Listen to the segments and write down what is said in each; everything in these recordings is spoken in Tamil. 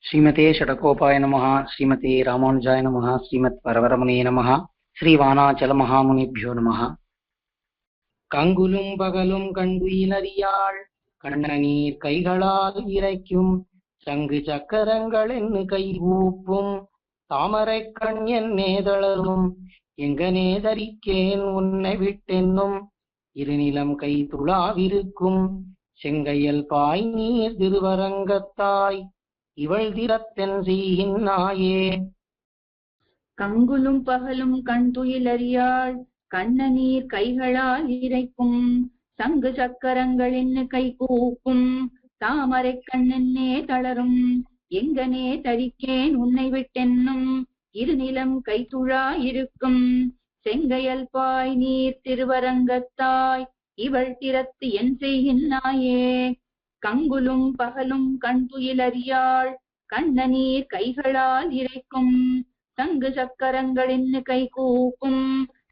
ஸ்ரீமதே ஷடகோபாய நமஹ. ஸ்ரீமதே ராமானுஜாய நமஹ. ஸ்ரீமத் வரவரமணே நமஹ. ஸ்ரீ வானாச்சல மகாமுனிபியோ நமஹ. கங்குலும் பகலும் கண்டுயிலறியாள் கண்ணநீர் கைகளால் இறைக்கும் சங்கு சக்கரங்கள் என்று கைகூப்பும் தாமரை கண் என்னே தளரும் எங்கனே தரிக்கேன் உன்னை விட்டென்னும் இருநிலம் கை துளாவிருக்கும் செங்கையல் பாய் நீர் திருவரங்கத்தாய் இவள் திறத்தென் செய்கின்னாயே. கங்குலும் பகலும் கண்துயிலறியாள் கண்ணநீர் கைகளால் இறைக்கும் சங்கு சக்கரங்கள் என்ன கை கூப்பும் தாமரை கண்ணென்னே தளரும் எங்கனே தரிக்கேன் உன்னை விட்டென்னும் இருநிலம் கைத்துழா இருக்கும் செங்கையல் பாய் நீர் திருவரங்கத்தாய் இவள் திறத்து என் செய்கின்னாயே. கங்குலும் பகலும் கண்துயிலறியாள் கண்ணநீர் கைகளால் இறைக்கும் சங்கு சக்கரங்கள் என்ன கை கூப்பும்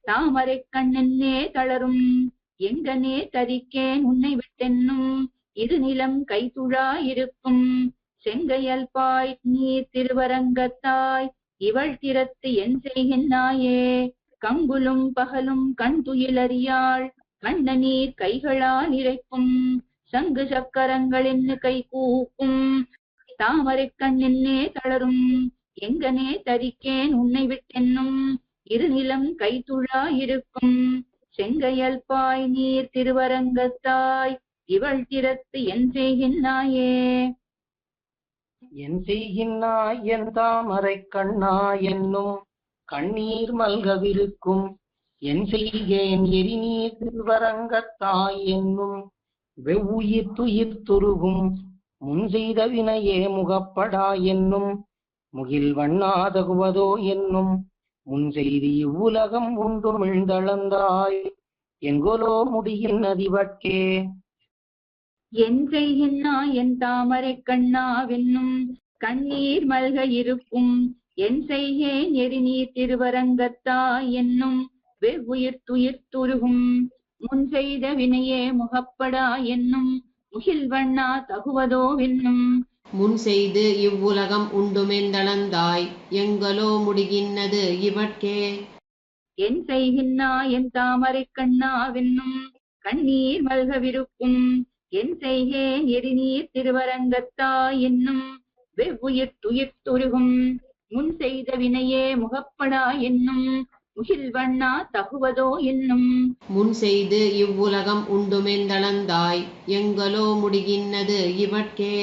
தாமரை கண்ணென்னே தளரும் எங்கனே தரிக்கேன் உன்னை விட்டென்னும் இருநிலம் கைத்துழா இருக்கும் செங்கையல் பாய் நீர் திருவரங்கத்தாய் இவள் திறத்து என் செய்கின்னாயே. கங்குலும் பகலும் கண்துயிலறியாள் கண்ணநீர் கைகளால் இறைக்கும் சங்கு சக்கரங்கள் என்ன கை கூப்பும் தாமரை கண்ணென்னே தளரும் எங்கனே தரிக்கேன் உன்னை விட்டென்னும் இருநிலம் கைத்துழா இருக்கும் செங்கையல் பாய் நீர் திருவரங்கத்தாய் இவள் திறத்து என் செய்கின்னாயே. என் செய்கின்னாய் என் தாமரை கண்ணா என்னும் கண்ணீர் மல்கவிருக்கும் என் செய்கேன் எரிநீர் திருவரங்கத்தாய் என்னும் வெவ்வுயிர் துயிர் துருகும் முன் செய்த வினையே முகப்படா என்னும் முகில் வண்ணாதகுவதோ என்னும் முன் செய்தி இவ்வுலகம் உண்டு மிழ்ந்தளந்தாய் எங்கொலோ முடியில் நதிவட்கே. என் செய்கின்னா என் தாமரை கண்ணாவென்னும் கண்ணீர் மல்க இருக்கும் என் செய்கேன் எரிநீர் திருவரங்கத்தாய் என்னும் வெவ்வுயிர் துயிர் துருகும் முன் செய்த வினையே முகப்படா என்னும் முகில் வண்ணா தகுவதோ என்னும் முன் செய்து இவ்வுலகம் உண்டுமெந்தளந்தாய் எங்கலோ முடிகின்னது இவட்கே. என் செய்கின்னா என் தாமரை கண்ணாவென்னும் கண்ணீர் மல்கவிருக்கும் என் செய்கேன் எரிநீர் திருவரங்கத்தாய் என்னும் வெவ்வுயிர் துயிர் துருகும் முன் செய்த வினையே முகப்படா என்னும் முகில் வண்ணா தகுவதோ என்னும் முன் செய்து இவ்வுலகம் உண்டுமெந்தளந்தாய் எங்கலோ முடிகின்னது இவட்கே.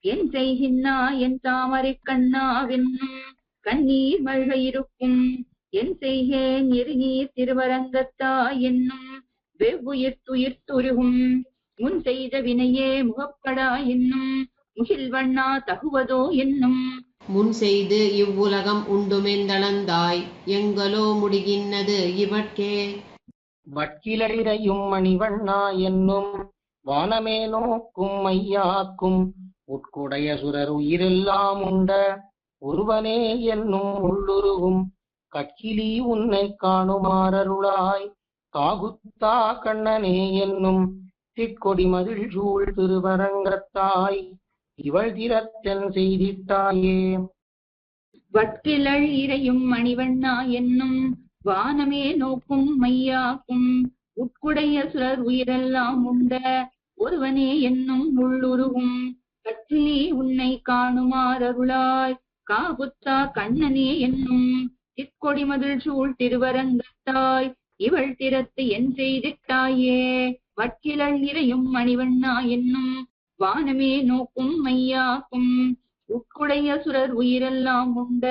என் செய்கின்னா என் தாமரை கண்ணாவென்னும் கண்ணீர் மல்க இருக்கும் என் செய்கேன் எரிநீர் திருவரங்கத்தாய் என்னும் வெவ்வுயிர் துயிர் துருகும் முன் செய்த வினையே முகப்படா என்னும் முகில் வண்ணா தகுவதோ என்னும் முன் செய்து இவ்வுலகம் உண்டுமெந்தளந்தாய் எங்கலோ முடிகின்னது இவட்கே. வட்கிளையும் மணிவண்ணா என்னும் வானமே நோக்கும் மையாக்கும் உட்குடைய சுரர் உயிரெல்லாம் உண்ட ஒருவனே என்னும் உள்ளுருகும் கட்கிலி உன்னை காணுமாறருளாய் காகுத்தா கண்ணனே என்னும் திட்கொடி மதில் சூழ் திருவரங்கத்தாய் இவள் திறத்தென் செய்திட்டாயே. வட்கிழல் இறையும் மணிவண்ணா என்னும் வானமே நோக்கும் மையாக்கும் உட்குடைய சுரர் உயிரெல்லாம் உண்ட ஒருவனே என்னும் உள்ளுருகும் கட்கிலி உன்னை காணுமாறருளாய் காகுத்தா கண்ணனே என்னும் திட்கொடி மதில் சூழ் திருவரங்கத்தாய் இவள் திறத்து என் செய்திட்டாயே. வட்கிழல் இறையும் மணிவண்ணா என்னும் வானமே நோக்கும் மையாக்கும் உட்குடைய சுரர் உயிரெல்லாம் உண்ட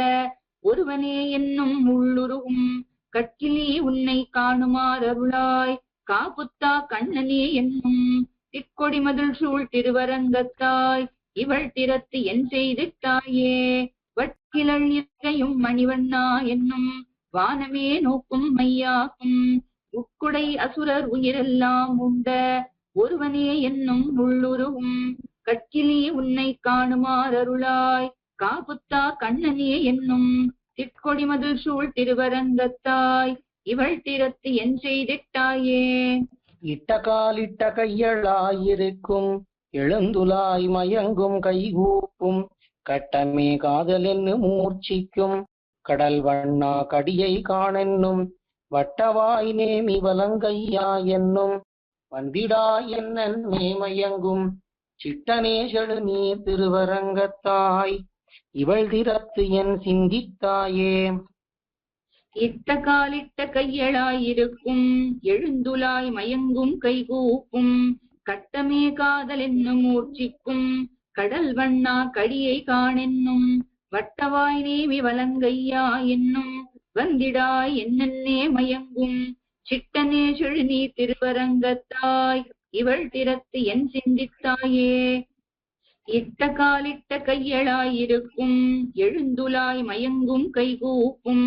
ஒருவனே என்னும் உள்ளுருகும் கட்கிலி உன்னை காணுமாறருளாய் காப்புத்தா கண்ணனே என்னும் திட்கொடி மதில் சூழ் திருவரங்கத்தாய் இவள் திறத்து என் செய்திட்டாயே. வட்கிழல் இறையும் மணிவண்ணா என்னும் வானமே நோக்கும் மையாக்கும் உட்குடை அசுரர் உயிரெல்லாம் உண்ட ஒருவனே என்னும் உள்ளுருவும் கட்கிலி உன்னை காணுமாறருளாய் காப்புத்தா கண்ணனே என்னும் திட்கொடி மதில் சூழ் திருவரங்கத்தாய் இவள் திறத்து என் செய்திட்டாயே. இட்டகாலிட்ட கையளாயிருக்கும் எழுந்துலாய் மயங்கும் கைகூப்பும் கட்டமே காதல் என்று மூர்ச்சிக்கும் கடல் வண்ணா கடியை காணென்னும் வட்டவாய் நேமி வலங்கையா என்னும் வந்திடா என்னன் மேமயங்கும் சிட்டனே செழு நீர் திருவரங்கத்தாய் இவள் திறத்து என் சிந்தித்தாயே. இட்ட காலிட்ட கையளாயிருக்கும் எழுந்துலாய் மயங்கும் கைகூப்பும் கட்டமே காதல் என்னும் மூர்ச்சிக்கும் கடல் வண்ணா கடியை காணென்னும் வட்டவாய் நேமி வலங்கையா என்னும் வந்திடாய் என்னென்னே மயங்கும் சிட்டனே செழுநீ திருவரங்கத்தாய் இவள் திறத்து என் சிந்தித்தாயே. இட்ட காலிட்ட கையளாயிருக்கும் எழுந்துலாய் மயங்கும் கைகூப்பும்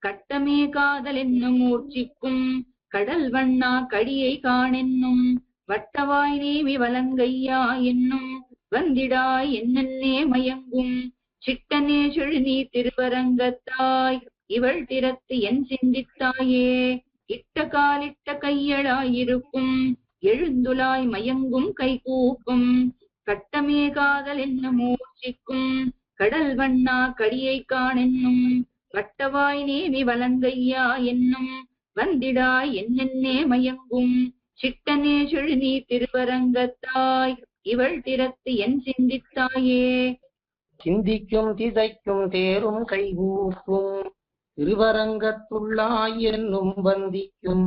கட்டமே காதல் என்னும் மூர்ச்சிக்கும் கடல் வண்ணா கடியை காணென்னும் வட்டவாய் நேமி வலங்கையா என்னும் வந்திடாய் என்னென்னே மயங்கும் சிட்டனே செழுநீ திருவரங்கத்தாய் இவள் திறத்து என் சிந்தித்தாயே. இட்ட காலிட்ட கையளாயிருக்கும் எழுந்துலாய் மயங்கும் கைகூப்பும் கட்டமே காதல் என்னும் மூர்ச்சிக்கும் கடல் வண்ணா கடியை காணென்னும் வட்டவாய் நேமி வலங்கையா என்னும் வந்திடாய் என்னென்னே மயங்கும் சிட்டனே செழுநீ திருவரங்கத்தாய் இவள் திறத்து என் சிந்தித்தாயே. சிந்திக்கும் திசைக்கும் தேரும் கைகூப்பும் திருவரங்கத்துள்ளாய் என்னும் வந்திக்கும்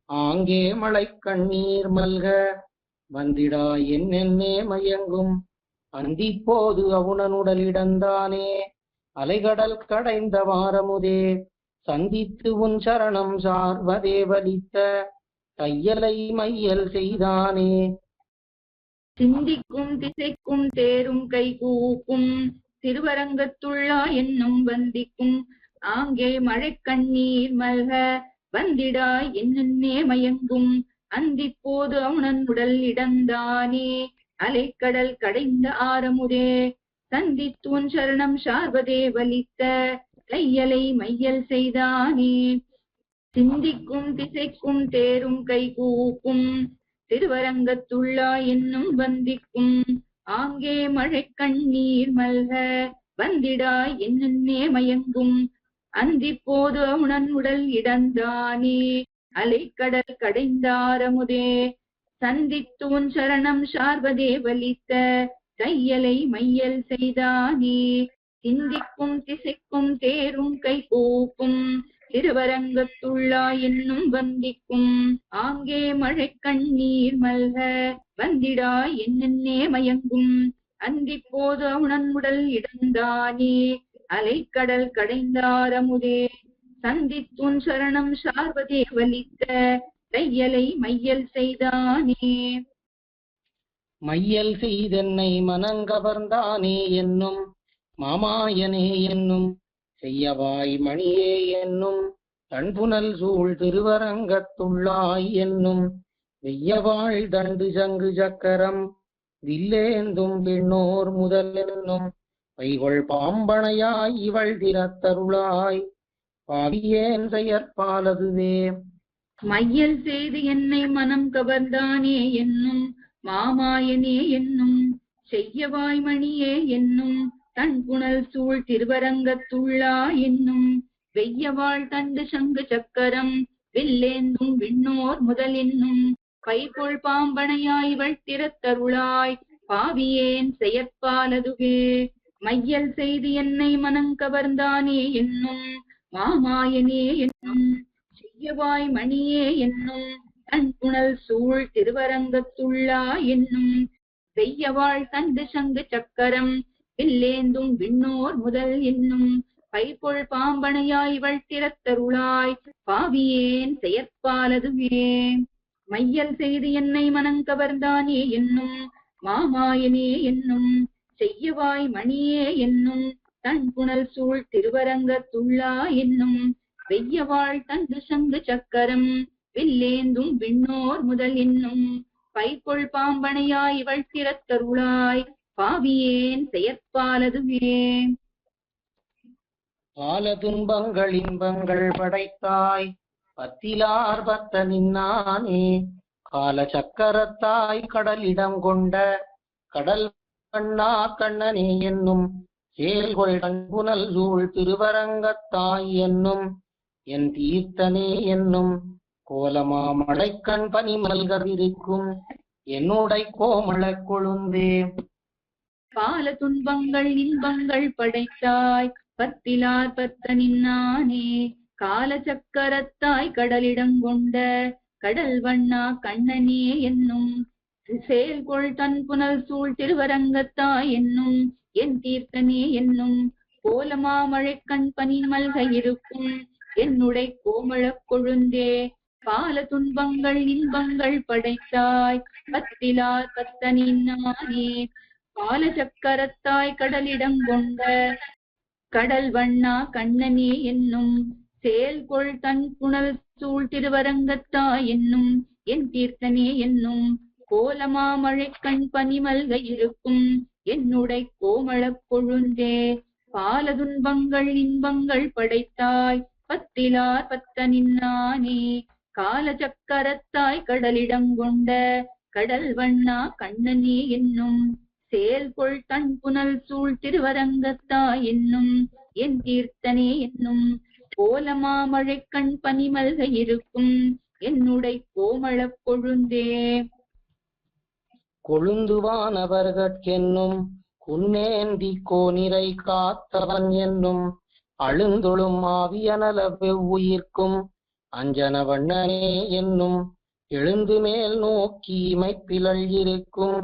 ஆங்கே மழை கண்ணீர் மல்க வந்திடா என்னென்னே மயங்கும் அந்திப்போது அவுணனுடலிடந்தானே அலைகடல் கடைந்த வாரமுதே சந்தித்து உன் சரணம் சார்வதே வலித்த தையலை மையல் செய்தானே. சிந்திக்கும் திசைக்கும் தேரும் கைகூப்பும் திருவரங்கத்துள்ளா என்னும் வந்திக்கும் ஆங்கே மழை கண்ணீர் மல்க வந்திடாய் என்னென்னே மயங்கும் அந்திப்போது அவனன் உடல் இடந்தானே அலைக்கடல் கடைந்த ஆரமுதே சந்தித்தூன் சரணம் சார்வதே வலித்த கையலை மையல் செய்தானே. சிந்திக்கும் திசைக்கும் தேரும் கைகூப்பும் திருவரங்கத்துள்ளா என்னும் வந்திக்கும் ஆங்கே மழை கண்ணீர் மல்க வந்திடாய் என்னென்னே மயங்கும் அந்திப்போது அவனன் உடல் இடந்தானே அலைக்கடல் கடைந்தாரமுதே சந்தித்தூன் சரணம் சார்வதே வலித்த கையலை மையல் செய்தானே. சிந்திக்கும் திசைக்கும் தேரும் கைகூப்பும் திருவரங்கத்துள்ளா என்னும் வந்திக்கும் ஆங்கே மழை கண்ணீர் மல்க வந்திடாய் என்னென்னே மயங்கும் அந்திப்போது அவனன் உடல் இடந்தானே அலைக்கடல் கடைந்தாரமுதே சந்தித்துன் சரணம் சார்வதே வலித்த தையலை மையல் செய்தானே. மையல் செய்தென்னை மனங்கவர்ந்தானே என்னும் மாமாயனே என்னும் செய்யவாய் மணியே என்னும் தன்புனல் சூழ் திருவரங்கத்துள்ளாய் என்னும் வெய்யவாள் தண்டு சங்கு சக்கரம் வில்லேந்தும் பெண்ணோர் முதல் என்னும் வைகொள் பாம்பனையாய் இவள் திறத்தருளாய் பாவியேன் செயற்பாலதுவே. மையல் செய்து என்னை மனம் கவர்ந்தானே என்னும் மாமாயனே என்னும் செய்யவாய் மணியே என்னும் தன்புனல் சூழ் திருவரங்கத்துள்ளா என்னும் வெய்யவாள் தண்டு சங்கு சக்கரம் வில்லேந்தும் விண்ணோர் முதல் என்னும் பைகொள் பாம்பனையாய் இவள் திறத்தருளாய் பாவியேன் செயற்பாலதுவே. மையல் செய்து என்னை மனங்கவர்ந்தானே என்னும் மாமாயனே என்னும் செய்யவாய் மணியே என்னும் தன்புனல் சூழ் திருவரங்கத்துள்ளா என்னும் வெய்யவாள் தண்டு சங்கு சக்கரம் வில்லேந்தும் விண்ணோர் முதல் என்னும் பைகொள் பாம்பனையாய் இவள் திறத்தருளாய் பாவியேன் செயற்பாலதுவே. மையல் செய்து என்னை மனங்கவர்ந்தானே என்னும் மாமாயனே என்னும் செய்யவாய் மணியே என்னும் தன்புனல் சூழ் திருவரங்கத்துள்ளா என்னும் வெய்யவாள் தண்டு சங்கு சக்கரம் வில்லேந்தும் விண்ணோர் முதல் என்னும் பைகொள் பாம்பனையாய் இவள் திறத்தருளாய் பாவியேன் செயற்பாலதுவே. பால துன்பங்கள் இன்பங்கள் படைத்தாய் பத்திலார் பத்த நின்னானே கால சக்கரத்தாய் கடலிடம் கொண்ட கடல் கண்ணா கண்ணனே என்னும் சேல்கொள் கண்புனல் சூழ் திருவரங்கத்தாய் என்னும் என் தீர்த்தனே என்னும் கோலமா மழைக்கண் பனி மல்கவிருக்கும் என்னுடை கோமளக் கொழுந்தே. பால துன்பங்கள் இன்பங்கள் படைத்தாய் பத்திலார் பத்தனின் நானே கால சக்கரத்தாய் கடலிடங்கொண்ட கடல் வண்ணா கண்ணனே என்னும் செயல்கொள் தன் புனல் சூழ் திருவரங்கத்தாய் என்னும் என் தீர்த்தனே என்னும் கோலமா மழைக்கண் பனி மல்க இருக்கும் என்னுடை கோமளக் கொழுந்தே. பால துன்பங்கள் இன்பங்கள் படைத்தாய் பத்திலார் பத்தனின் நானே கால சக்கரத்தாய் கடலிடங்கொண்ட கடல் வண்ணா கண்ணனே என்னும் செயல்கொள் தன் புனல் சூழ் திருவரங்கத்தாய் என்னும் என் தீர்த்தனே என்னும் கோலமா மழைக்கண் பனிமல்க இருக்கும் என்னுடை கோமளக் கொழுந்தே. பால துன்பங்கள் இன்பங்கள் படைத்தாய் பத்திலார் பத்தனின் நானே கால சக்கரத்தாய் கடலிடங்கொண்ட கடல் வண்ணா கண்ணனே என்னும் செயல்கொள் தன் புனல் சூழ் திருவரங்கத்தாய் என்னும் என் தீர்த்தனே என்னும் கோலமா மழைக்கண் பனிமல்க இருக்கும் என்னுடை கோமளக் கொழுந்தே. கொழுந்துவானவர்கட்கென்னும் குன்னேந்தி கோனிரை காத்தவன் என்னும் அழுந்தொழும் ஆவியனல வெவ்வுயிர்க்கும் அஞ்சன வண்ணனே என்னும் எழுந்து மேல் நோக்கி இமைப்பிலள் இருக்கும்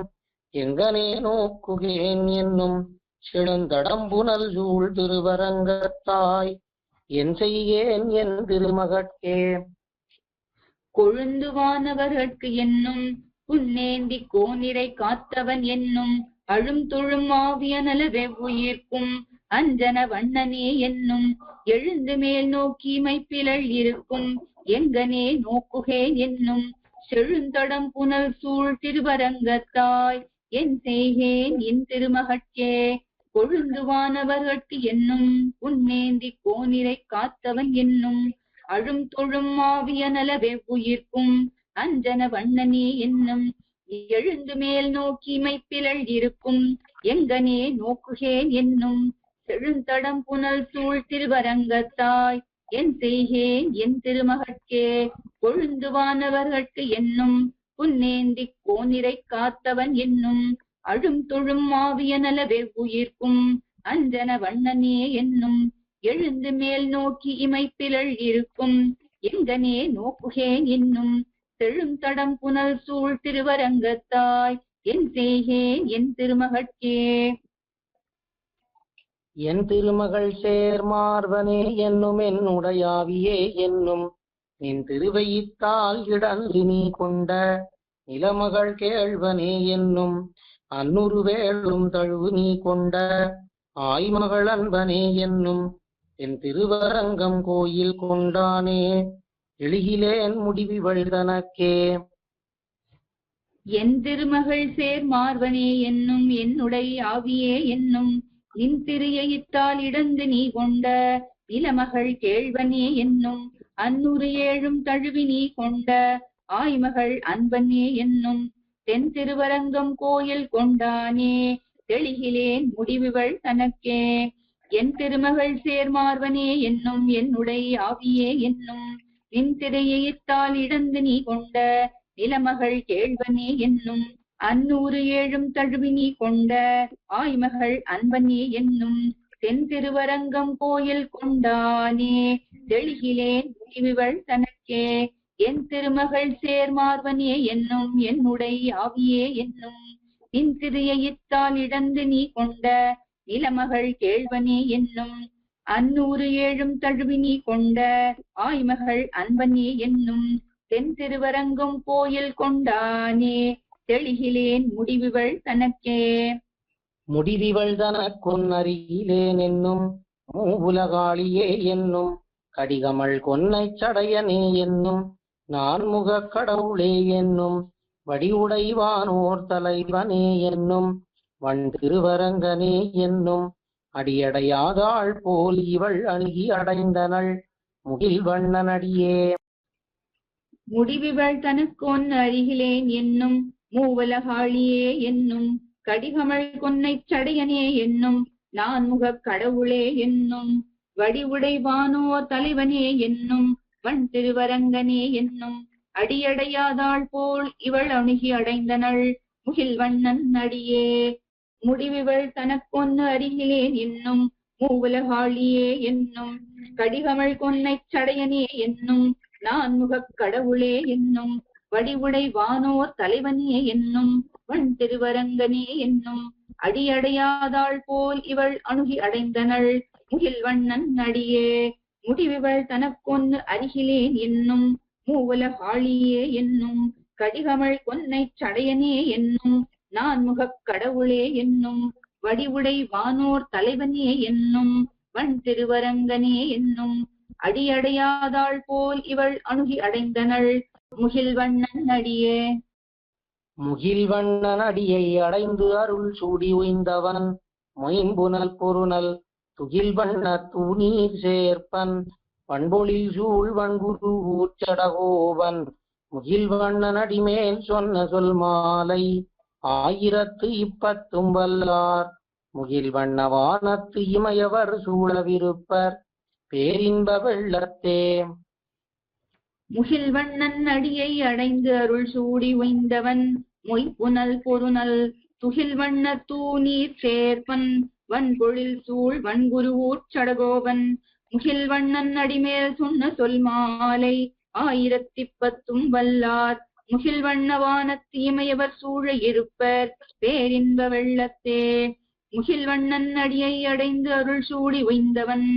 எங்கனே நோக்குகேன் என்னும் செழுந்தடம்புனல் சூழ் திருவரங்கத்தாய் என் செய்கேன் என் திருமகட்கே. கொழுந்துவானவர்கட்கு என்னும் புன்னேந்தி கோனிரை காத்தவன் என்னும் அழும் தொழும் ஆவியனல வெவ்வுயிர்க்கும் அஞ்சன வண்ணனே என்னும் எழுந்து மேல் நோக்கி மைப்பிலள் இருக்கும் எங்கனே நோக்குகேன் என்னும் செழுந்தடம் புனல் சூழ் திருவரங்கத்தாய் என் செய்கேன் என் திருமகட்கே. கொழுந்துவானவர்கட்கு என்னும் புன்னேந்தி கோனிரை காத்தவன் என்னும் அழும் தொழும் ஆவியனல வெவ்வுயிர்க்கும் அஞ்சன வண்ணனே என்னும் எழுந்து மேல் நோக்கி மைப்பிலள் இருக்கும் எங்கனே நோக்குகேன் என்னும் செழுந்தடம் புனல் சூழ் திருவரங்கத்தாய் என் செய்கேன் என் திருமகட்கே. கொழுந்துவானவர்கட்கு என்னும் புன்னேந்தி கோனிரை காத்தவன் என்னும் அழும் தொழும் ஆவியனல வெவ்வுயிர்க்கும் அஞ்சன வண்ணனே என்னும் எழுந்து மேல் நோக்கி இமைப்பிலள் இருக்கும் எங்கனே நோக்குகேன் என்னும் செழுந்தடம் புனல் சூழ் திருவரங்கத்தாய் என் செய்கேன் என் திருமகட்கே. என் திருமகள் சேர்மார்வனே என்னும் என்னுடையாவியே என்னும் நின் திருவையித்தால் இடந்து நீ கொண்ட நிலமகள் கேழ்வனே என்னும் அன்னுரு வேளும் தழுவு நீ கொண்ட ஆய்மகள் அன்பனே என்னும் என் திருவரங்கம் கோயில் கொண்டானே எளிகிலேன் முடிவிவள் தனக்கே. என் திருமகள் சேர்மார்வனே என்னும் என்னுடை ஆவியே என்னும் நின் திரியையித்தால் இடந்து நீ கொண்ட நிலமகள் கேழ்வனே என்னும் அன்னுரு ஏழும் தழுவி நீ கொண்ட ஆய்மகள் அன்பனே என்னும் தென் திருவரங்கம் கோயில் கொண்டானே தெளிகிலேன் முடிவுகள் தனக்கே. என் திருமகள் சேர்மார்வனே என்னும் என்னுடை ஆவியே என்னும் நின் திரையித்தால் இடந்து நீ கொண்ட நிலமகள் கேழ்வனே என்னும் அன்னூறு ஏழும் தழுவி நீ கொண்ட ஆய்மகள் அன்பனே என்னும் தென் திருவரங்கம் கோயில் கொண்டானே தெளிகிலேன் முடிவுகள் தனக்கே. என் திருமகள் சேர்மார்வனே என்னும் என்னுடை ஆவியே என்னும் நின் திரையித்தால் இடந்து நீ கொண்ட நிலமகள் கேழ்வனே என்னும் அன்னூறு ஏழும் தழுவி நீ கொண்ட ஆய்மகள் அன்பனே என்னும் தென் திருவரங்கம் கோயில் கொண்டானே தெளிகிலேன் முடிவுகள் தனக்கே. முடிவிவள் தனக்கொன்னருகிலேன் என்னும் மூவுலகாளியே என்னும் கடிகமள் கொன்னை சடையனே என்னும் நான்முக கடவுளே என்னும் வடிவுடைவானோர் தலைவனே என்னும் வன் திருவரங்கனே என்னும் அடியடையாதாள் போல் இவள் அணுகி அடைந்தனள் முகில் வண்ணனடியே. முடிவிவள் தனக்கொன் அருகிலேன் என்னும் மூவலகாளியே என்னும் கடிகமள் கொன்னை சடையனே என்னும் நான்முகக் கடவுளே என்னும் வடிவுடைவானோர் தலைவனே என்னும் வன் திருவரங்கனே என்னும் அடியடையாதாள் போல் இவள் அணுகி அடைந்தனள் முகில் வண்ணன் அடியே. முடிவிவள் தனக்கொன்னு அருகிலேன் என்னும் மூவுலகாளியே என்னும் கடிகமள் கொன்னைச் சடையனே என்னும் நான்முகக் கடவுளே என்னும் வடிவுடை வானோர் தலைவனே என்னும் வன் திருவரங்கனே என்னும் அடியடையாதாள் போல் இவள் அணுகி அடைந்தனள் முகில் வண்ணன் அடியே. முடிவிவள் தனக்கொன்னு அருகிலேன் என்னும் மூவுலகாளியே என்னும் கடிகமள் கொன்னைச் சடையனே என்னும் நான்முகக் கடவுளே என்னும் வடிவுடை வானோர் தலைவனே என்னும் வன் திருவரங்கனே என்னும் அடியடையாதாள் போல் இவள் அணுகி அடைந்தனள் முகில் வண்ணன் அடியே. முகில் வண்ணன் அடியை அடைந்து அருள் சூடி உய்ந்தவன் மொயம்புனல் பொருநல் துகில் வண்ண தூநீர் சேர்ப்பன் பண்பொழில் சூழ் வன்குரு ஊச்சடகோவன் முகில் வண்ணன் அடிமேல் சொன்ன சொல் மாலை 1010 வல்லார் முகில் வண்ண வானத்து இமயவர் சூழவிருப்பர் பேரின்ப வெள்ளத்தே. முகில் வண்ணன் அடியை அடைந்து அருள் சூடி உய்ந்தவன் மொய்ப்புனல் பொருநல் துகில் வண்ண தூநீர் சேர்ப்பன் வன்பொழில் சூழ் வன்குருவூர்ச் சடகோவன் முகில் வண்ணன் அடிமேல் சொன்ன சொல் மாலை 1010 வல்லார் முகில் வண்ண வானத்து இமயவர் சூழ இருப்பர் பேரின்ப வெள்ளத்தே. முகில் வண்ணன் அடியை அடைந்து அருள் சூடி உய்ந்தவன்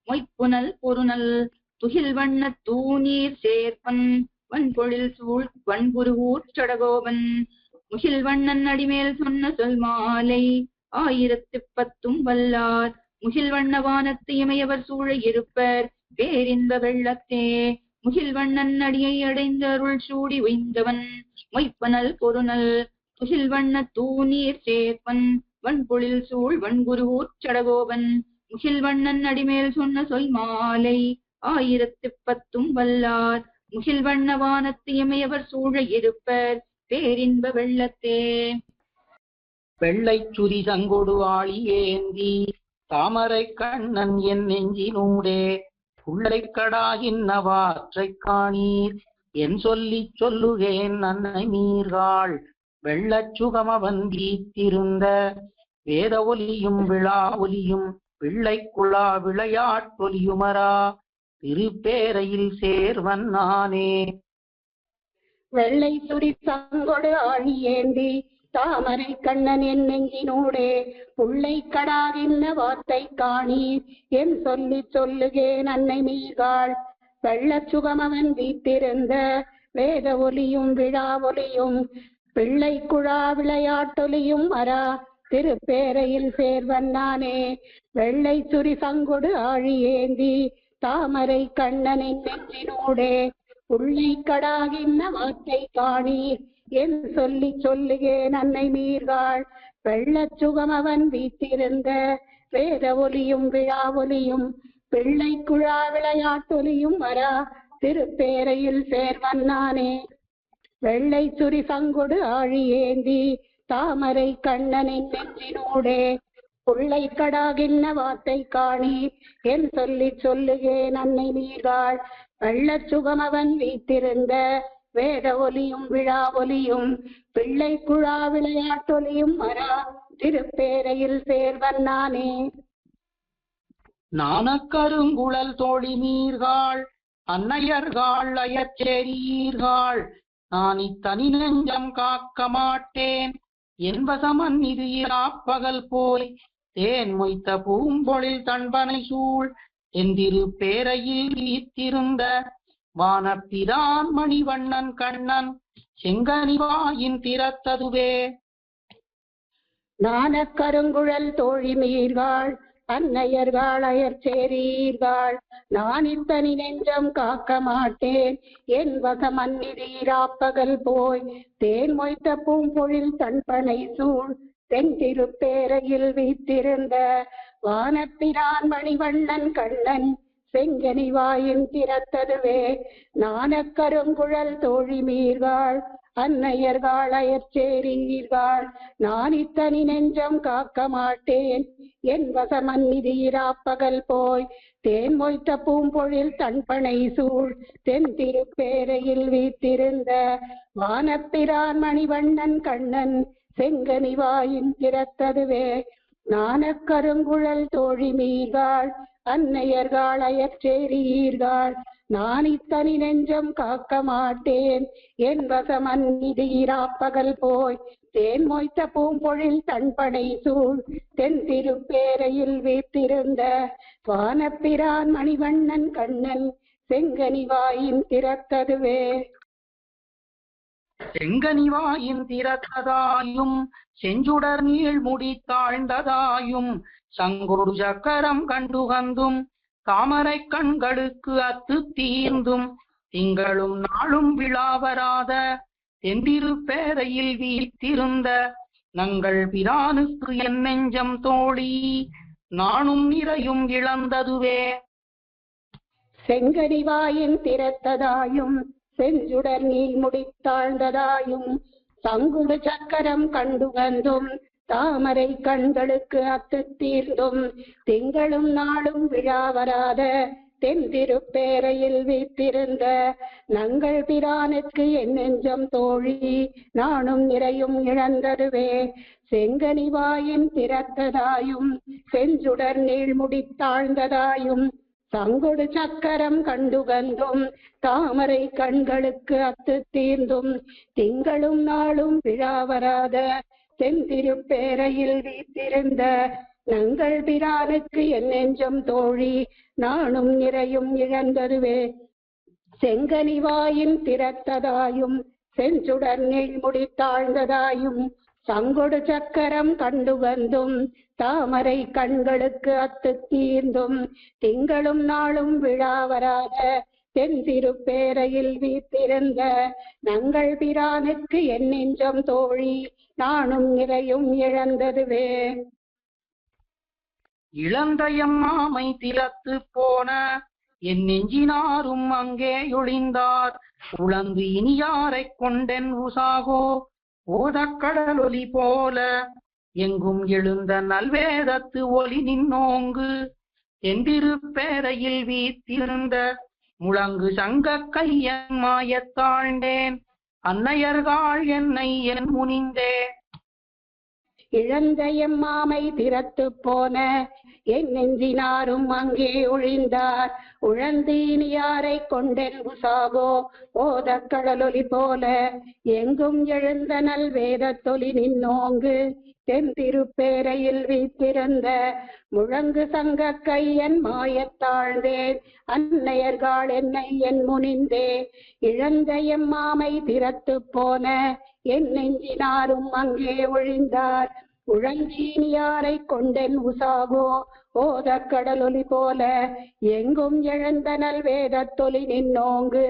மொய்ப்புனல் பொருநல் துகில் வண்ண தூநீர் சேர்ப்பன் வன்பொழில் சூழ் வன்குருவூர்ச் சடகோவன் முகில் வண்ணன் அடிமேல் சொன்ன சொல் மாலை 1010 வல்லார் முகில் வண்ண வானத்து இமயவர் சூழ இருப்பர் பேரின்ப வெள்ளத்தே. முகில் வண்ணன் அடியை அடைந்து அருள் சூடி உய்ந்தவன் மொய்ப்பனல் பொருநல் துகில் வண்ண தூநீர் சேர்ப்பன் வன்பொழில் சூழ் வன்குருவூர்ச் சடகோவன் முகில் வண்ணன் அடிமேல் சொன்ன சொல் மாலை 1010 வல்லார் முகில் வண்ண வானத்து இமயவர் சூழ இருப்பர் பேரின்ப வெள்ளத்தே. வெள்ளை சுரி சங்கொடு ஆழி ஏந்தி தாமரை கண்ணன் என் நெஞ்சினூடே புள்ளை கடாகின்னவாற்றை காணீர் என் சொல்லிச் சொல்லுகேன் அன்னை மீர்காள் வெள்ளச் சுகமவன் வீத்திருந்த வேத ஒலியும் விழா ஒலியும் பிள்ளை குழா விளையாட்டொலியுமரா திருப்பேரையில் சேர்வன் நானே. வெள்ளை சுரி சங்கொடு ஆழி ஏந்தி தாமரை கண்ணன் என் நெஞ்சினூடே புள்ளை கடாகின்ற வார்த்தை காணீர் என் சொல்லி சொல்லுகேன் அன்னை மீர்காள் வெள்ளச் சுகமவன் வீத்திருந்த வேத ஒலியும் விழா ஒலியும் பிள்ளை குழா விளையாட்டொலியும் அரா திருப்பேரையில் சேர்வன் நானே. வெள்ளை சுரி சங்கொடு ஆழி ஏந்தி தாமரை கண்ணனின் நெஞ்சினூடே புள்ளை கடாகின்ற வார்த்தை காணீர் என் சொல்லி சொல்லுகேன் அன்னை மீர்காள் வெள்ளச் சுகமவன் வீத்திருந்த வேத ஒலியும் விழா ஒலியும் பிள்ளை குழா விளையாட்டொலியும் வரா திருப்பேரையில் சேர்வன் நானே. வெள்ளை சுரி சங்கொடு ஆழி ஏந்தி தாமரை கண்ணனின் நெஞ்சினூடே புள்ளை கடாகின்ற வார்த்தை காணீர் என் சொல்லி சொல்லுகேன் அன்னை மீர்காள் வெள்ளச் சுகமவன் வீத்திருந்த வேத ஒலியும் விழா ஒலியும் பிள்ளை குழா விளையாட்டொலியும் வரா திருப்பேரையில் சேர்வன் நானே. நாணக்கருங்குழல் தோழி மீர்காள் அன்னையர்காள் அயற்சேரியீர்காள் நான் இத்தனி நெஞ்சம் காக்க மாட்டேன் என்பசமன் இது இராப்பகல் போய் தேன் மொய்த்த பூம்பொழில் தன்பனை சூழ் எந்திரு பேரையில் வீத்திருந்த வானப்பிரான் மணிவண்ணன் கண்ணன் செங்கனிவாயின் திறத்ததுவே. நாணக்கருங்குழல் தோழி மீர்காள் அன்னையர்காள் அயற்சேரீர்காள் நான் இத்தனி நெஞ்சம் காக்க மாட்டேன் என் வசமன் இது இராப்பகல் போய் தேன் மொய்த்த பூம்பொழில் தன்பனை சூழ் தென் திருப்பேரையில் வீத்திருந்த வானப்பிரான் மணிவண்ணன் கண்ணன் செங்கனி வாயின் திறத்ததுவே. நாணக்கருங்குழல் தோழி மீர்காள் அன்னையர்கள் அயற்சேரீர்கள். நான் இத்தனி நெஞ்சம் காக்க மாட்டேன், என் வசமன்னிதீராப்பகல் போய். தேன் மொய்த்த பூம்பொழில் தன்பனை சூழ் தென் திருப்பேரையில் வீத்திருந்த வானப்பிரான் மணிவண்ணன் கண்ணன் செங்கனிவாயின் திறத்ததுவே. நாணக்கருங்குழல் தோழி மீர்கள் அன்னையர்கள் அயற்சேரீர்கள். நான் இத்தனி நெஞ்சம் காக்க மாட்டேன், என் வசமன்னிதீராப்பகல் போய். தேன் மொய்த்த பூம்பொழில் தன்பனை சூழ் தென் திருப்பேரையில் வீத்திருந்த வானப்பிரான் மணிவண்ணன் கண்ணன் செங்கனிவாயின் திறத்ததுவே. செங்கனிவாயின் திறத்ததாயும் செஞ்சுடர் நீள் முடி தாழ்ந்ததாயும் சங்கொடு சக்கரம் கண்டுகந்தும் தாமரை கண்களுக்கு அத்து தீர்ந்தும் திங்களும் நாளும் விழாவராத தென்திருப்பேரையில் வீழ்த்திருந்த நங்கள் பிரானுக்கு என் நெஞ்சம் தோழி நானும் நிறையும் இழந்ததுவே. செங்கனிவாயின் திறத்ததாயும் செஞ்சுடர் நீள் முடித்தாழ்ந்ததாயும் சங்குடு சக்கரம் கண்டுகந்தும் தாமரை கண்களுக்கு அத்து தீர்ந்தும் திங்களும் நாளும் விழாவராத தென் திருப்பேரையில் வீத்திருந்த நங்கள் பிரானுக்கு என் நெஞ்சம் தோழி நானும் நிறையும் இழந்ததுவே. செங்கனிவாயின் திறத்ததாயும் செஞ்சுடர் நீள் முடித்தாழ்ந்ததாயும் சங்கொடு சக்கரம் கண்டுகந்தும் தாமரை கண்களுக்கு அத்து தீர்ந்தும் திங்களும் நாளும் விழாவராத தென் திருப்பேரையில் வீத்திருந்த நங்கள் பிரானுக்கு என் நெஞ்சம் தோழி நானும் நிறையும் இழந்ததுவே. செங்கனிவாயின் திறத்ததாயும் செஞ்சுடர் நீள் முடித்தாழ்ந்ததாயும் சங்கொடு சக்கரம் கண்டுகந்தும் தாமரை கண்களுக்கு அத்து தீர்ந்தும் திங்களும் நாளும் விழாவராத தென் திருப்பேரையில் வீத்திருந்த நங்கள் பிரானுக்கு என் நெஞ்சம் தோழி நானும் நிறையும் இழந்ததுவே. இளந்தயம் மாமை திறத்து போன என் நெஞ்சினாரும் அங்கே ஒளிந்தார். உழந்து இனியாரை கொண்டென் உசாகோ ஓதக்கடல் ஒலி போல எங்கும் எழுந்த நல்வேதத்து ஒலி நின்னோங்கு தென்திருப்பேரையில் வீத்திருந்த முழங்கு சங்க கையன் மாயத்தாழ்ந்தேன் அன்னையர்கள் என்னை என் முனிந்தே. இழந்த எம்மாமை திறத்து போன என் நெஞ்சினாரும் அங்கே ஒழிந்தார். உழந்து இனியாரை கொண்டென் உசாகோ ஓத கடலொலி போல எங்கும் எழுந்த நல் வேதத்தொலி நின்னோங்கு தென் திருப்பேரையில் வீத்திருந்த முழங்கு சங்க கையன் மாயத்தாழ்ந்தேன் அன்னையர்கள் என்னை என் முனிந்தே. இழந்த எம்மாமை திறத்து போன என் நெஞ்சினாரும் அங்கே ஒழிந்தார். உழந்தீனியாரை கொண்டென் உசாகோ ஓத கடலொலி போல எங்கும் எழுந்த நல் வேதத்தொலி நின்னோங்கு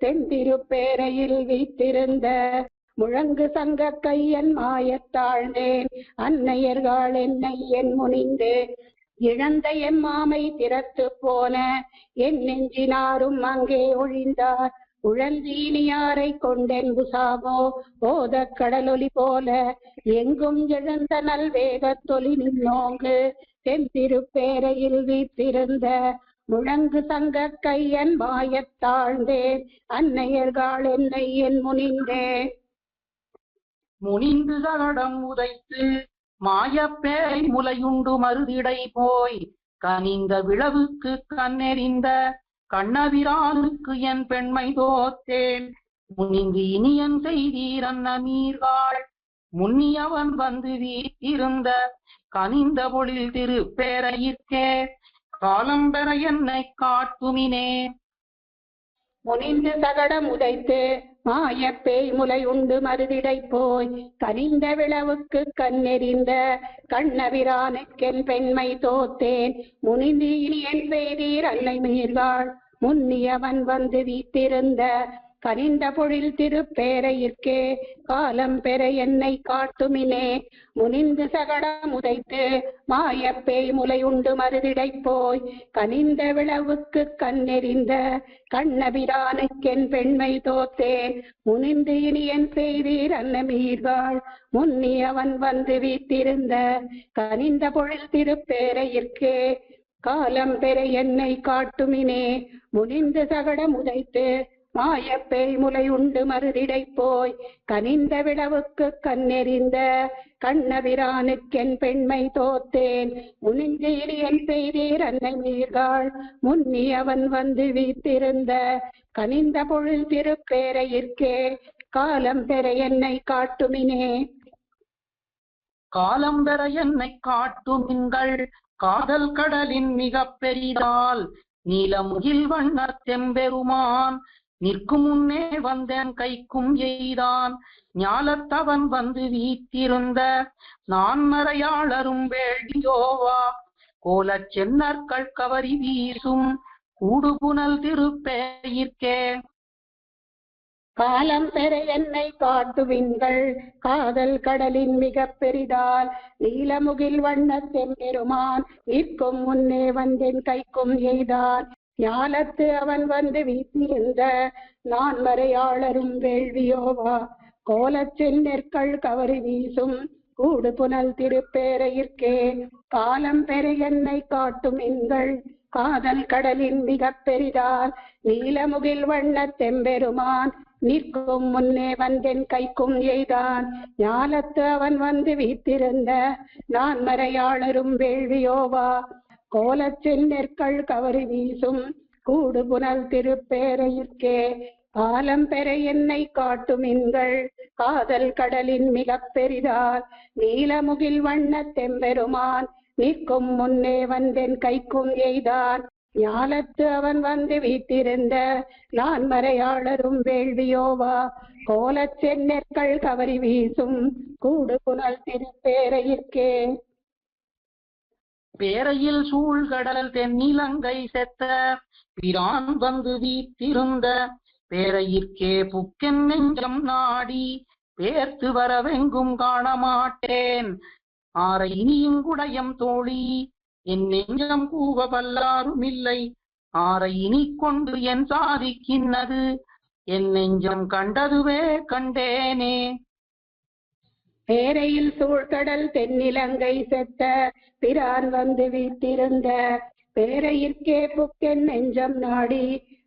தென் திருப்பேரையில் வீத்திருந்த முழங்கு சங்க கையன் மாயத்தாழ்ந்தேன் அன்னையர்கள் என்னை என் முனிந்தே. இழந்த எம்மாமை திறத்து போன என் நெஞ்சினாரும் அங்கே ஒழிந்தார். உழந்தீனியாரை கொண்டென் உசாகோ ஓத கடலொலி போல எங்கும் எழுந்த நல் வேதத்தொலி நின்னோங்கு தென் திருப்பேரையில் வீத்திருந்த முழங்கு சங்க கையன் மாயத்தாழ்ந்தேன் அன்னையர்கள் என்னை என் முனிந்தே. முனிந்து சகடம் உதைத்து மாயப்பேய் முலையுண்டு மருதிடை போய் கனிந்த விளவுக்கு கண்ணெறிந்த கண்ணபிரானுக்கு என் பெண்மை தோத்தேன். முனிந்து இனியன் செய்தீர் அன்னமீர்கள் முன்னியவன் வந்து வீத்திருந்த கனிந்த பொழில் திருப்பேரையிற்கே காலம் பெற என்னை காட்டுமினே. முனிந்து சகடம் உதைத்து மாயப்பேய் முலை உண்டு மருதிடை போய் கனிந்த விளவுக்கு கண்ணெறிந்த கண்ணபிரானுக்கென் பெண்மை தோத்தேன். முனிந்து இனியன் செய்தீர் அன்னை மீர்கள் முன்னியவன் வந்து வீத்திருந்த கனிந்த பொழில் திருப்பேரையிற்கே காலம் பெற என்னை காட்டுமினே. முனிந்து சகடம் உதைத்து மாயப்பேய் முலையுண்டு மருதிடை போய் கனிந்த விளவுக்கு கண்ணெறிந்த கண்ணபிரானுக்கென் பெண்மை தோத்தேன். முனிந்து இனியன் செய்தீர் அன்னமீர்கள் முன்னி அவன் வந்து வீத்திருந்த கனிந்த பொழில் திருப்பேரையிற்கே காலம் பெற என்னை காட்டுமினே. முனிந்து சகடம் உதைத்து மாயப்பேய் முலை உண்டு மருதிடை போய் கனிந்த விளவுக்கு கண்ணெறிந்த கண்ணபிரானுக்கென் பெண்மை தோத்தேன். முனிந்து இனியன் செய்தீர் அன்னை மீர்கள் முன்னி அவன் வந்து வீத்திருந்த கனிந்த பொழில் திருப்பேரையிற்கே காலம் பெற என்னை காட்டுமினே. காலம் பெற என்னை காட்டுமின்கள் காதல் கடலின் மிக பெரிதால் நீலமுகில் வண்ண செம்பெருமான் நிற்கும் முன்னே வந்தேன் கைக்கும் எய்தான். ஞாலத்தவன் வந்து வீத்திருந்த நான் மறையாளரும் வேள்வியோவா கோலச் சென்னற்கள் கவரி வீசும் கூடுபுனல் திருப்பேயிற்கே. காலம் பெற என்னை காட்டுவின்கள் காதல் கடலின் மிக பெரிதால் நீலமுகில் வண்ண செம்பெருமான் நிற்கும் முன்னே வந்தேன் கைக்கும் எய்தான். ஞாலத்து அவன் வந்து வீத்திருந்த நான் மறையாளரும் வேள்வியோவா கோலச் செந்நெற்கள் கவரி வீசும் கூடு புனல் திருப்பேரையிற்கே. காலம் பெற என்னை காட்டும் எங்கள் காதல் கடலின் மிக பெரிதால் நீலமுகில் வண்ண செம்பெருமான் நிற்கும் முன்னே வந்தேன் கைக்கும் எய்தான். ஞாலத்து அவன் வந்து வீத்திருந்த நான் மறையாளரும் வேள்வியோவா கோலச் செந்நெற்கள் கவரி வீசும் கூடு புனல் திருப்பேரையிற்கே. காலம் பெற என்னை காட்டும் எங்கள் காதல் கடலின் மிக பெரிதால் நீலமுகில் வண்ண செம்பெருமான் நிற்கும் முன்னே வந்தேன் கைக்கும் எய்தான். ஞாலத்து அவன் வந்து வீத்திருந்த நான் மறையாளரும் வேள்வியோவா கோலச் செந்நெற்கள் கவரி வீசும் கூடு புனல் திருப்பேரையிற்கே. பேரையில் சூழ்கடல் தென்னிலங்கை செத்த பிரான் வந்து வீத்திருந்த பேரையிற்கே புக்கென் நெஞ்சம் நாடி பேர்த்து வரவெங்கும் காணமாட்டேன். ஆரை இனியுங்குடையம் தோழி என் நெஞ்சம் கூவ வல்லாரும் இல்லை. ஆரை இனி கொண்டு என் சாதிக்கின்னது என் நெஞ்சம் கண்டதுவே கண்டேனே. பேரையில் சூழ்கடல் தென்னிலங்கை செத்த பிரான் வந்து வீத்திருந்த பேரையிற்கே புக்கென் நெஞ்சம் நாடி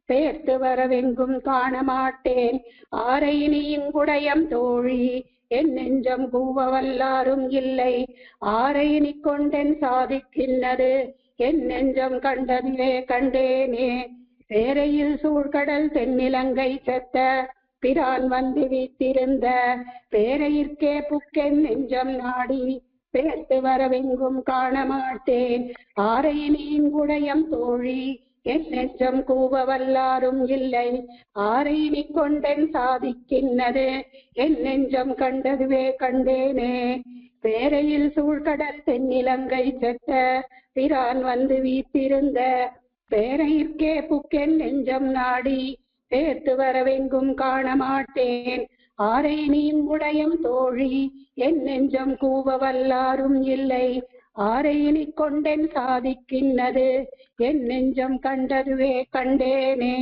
பேர்த்து வரவெங்கும் காணமாட்டேன். ஆரை இனியுங்குடையம் தோழி என் நெஞ்சம் கூவ வல்லாரும் இல்லை. ஆரை இனி கொண்டென் சாதிக்கின்னது என் நெஞ்சம் கண்டதுவே கண்டேனே. பேரையில் சூழ்கடல் தென்னிலங்கை செத்த பிரான் வந்து வீத்திருந்த பேரையிற்கே புக்கென் நெஞ்சம் நாடி பேர்த்து வரவெங்கும் காணமாட்டேன். ஆரை இனியுங்குடையம் தோழி என் நெஞ்சம் கூவ வல்லாரும் இல்லை. ஆரை இனி கொண்டென் சாதிக்கின்னது என் நெஞ்சம் கண்டதுவே கண்டேனே. பேரையில் சூழ்கடல் தென்னிலங்கை செத்த பிரான் வந்து வீத்திருந்த பேரையிற்கே புக்கென் நெஞ்சம் நாடி பேர்த்து வரவெங்கும் காணமாட்டேன். ஆரை இனியுங்குடையம் தோழி என் நெஞ்சம் கூவ வல்லாரும் இல்லை. ஆரை இனி கொண்டென் சாதிக்கின்னது என் நெஞ்சம் கண்டதுவே கண்டேனே.